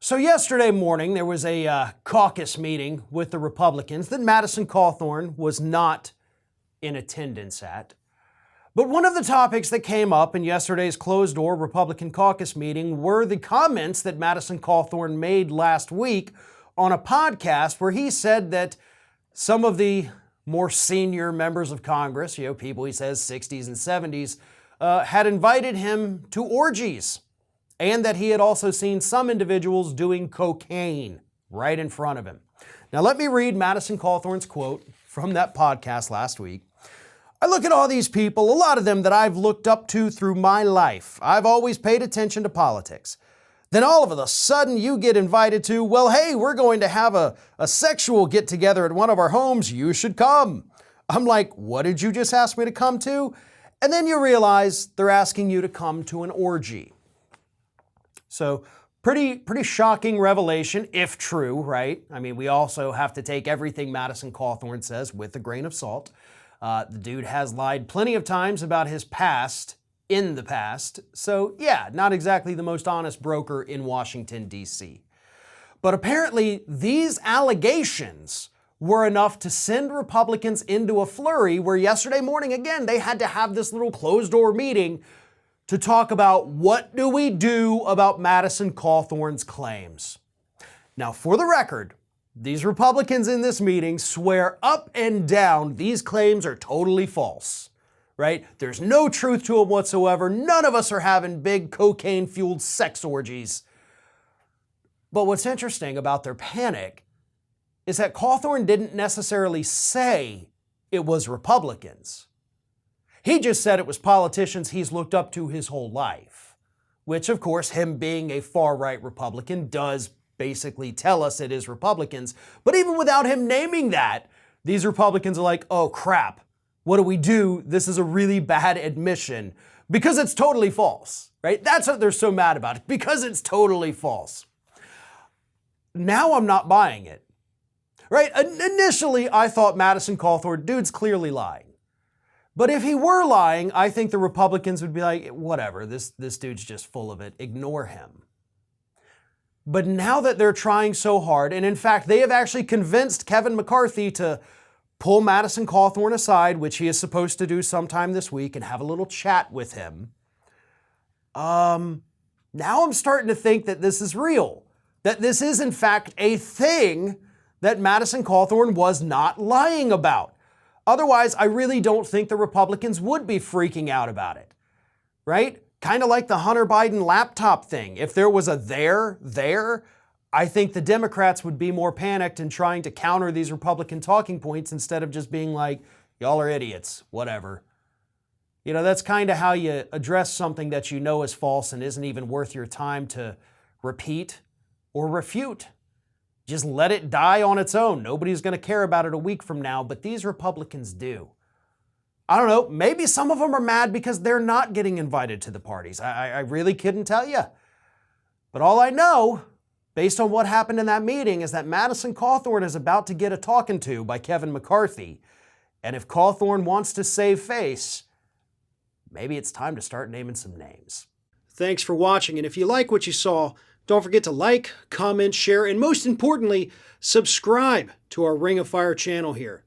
So yesterday morning, there was a caucus meeting with the Republicans that Madison Cawthorn was not in attendance at. But one of the topics that came up in yesterday's closed-door Republican caucus meeting were the comments that Madison Cawthorn made last week on a podcast where he said that some of the more senior members of Congress, people he says 60s and 70s, had invited him to orgies, and that he had also seen some individuals doing cocaine right in front of him. Now let me read Madison Cawthorn's quote from that podcast last week. "I look at all these people, a lot of them that I've looked up to through my life. I've always paid attention to politics. Then all of a sudden you get invited to, well, hey, we're going to have a sexual get-together at one of our homes. You should come." I'm like, what did you just ask me to come to? And then you realize they're asking you to come to an orgy. So pretty shocking revelation, if true, right? I mean, we also have to take everything Madison Cawthorn says with a grain of salt. The dude has lied plenty of times about his past in the past. So yeah, not exactly the most honest broker in Washington, D.C. But apparently these allegations were enough to send Republicans into a flurry where yesterday morning, again, they had to have this little closed-door meeting to talk about what do we do about Madison Cawthorn's claims. Now, for the record, these Republicans in this meeting swear up and down these claims are totally false, right? There's no truth to them whatsoever. None of us are having big cocaine-fueled sex orgies. But what's interesting about their panic is that Cawthorn didn't necessarily say it was Republicans. He just said it was politicians he's looked up to his whole life, which, of course, him being a far-right Republican does basically tell us it is Republicans. But even without him naming that, these Republicans are like, oh crap, what do we do? This is a really bad admission because it's totally false, right? That's what they're so mad about, because it's totally false. Now I'm not buying it, right? Initially, I thought Madison Cawthorn, dude's clearly lying. But if he were lying, I think the Republicans would be like, whatever, this dude's just full of it, ignore him. But now that they're trying so hard, and in fact, they have actually convinced Kevin McCarthy to pull Madison Cawthorn aside, which he is supposed to do sometime this week, and have a little chat with him. Now I'm starting to think that this is real, that this is in fact a thing that Madison Cawthorn was not lying about. Otherwise, I really don't think the Republicans would be freaking out about it, right? Kind of like the Hunter Biden laptop thing. If there was a there, I think the Democrats would be more panicked and trying to counter these Republican talking points instead of just being like, y'all are idiots, whatever. That's kind of how you address something that you know is false and isn't even worth your time to repeat or refute. Just let it die on its own. Nobody's going to care about it a week from now, but these Republicans do. I don't know, maybe some of them are mad because they're not getting invited to the parties. I really couldn't tell you. But all I know, based on what happened in that meeting, is that Madison Cawthorn is about to get a talking to by Kevin McCarthy. And if Cawthorn wants to save face, maybe it's time to start naming some names. Thanks for watching, and if you like what you saw, don't forget to like, comment, share, and most importantly, subscribe to our Ring of Fire channel here.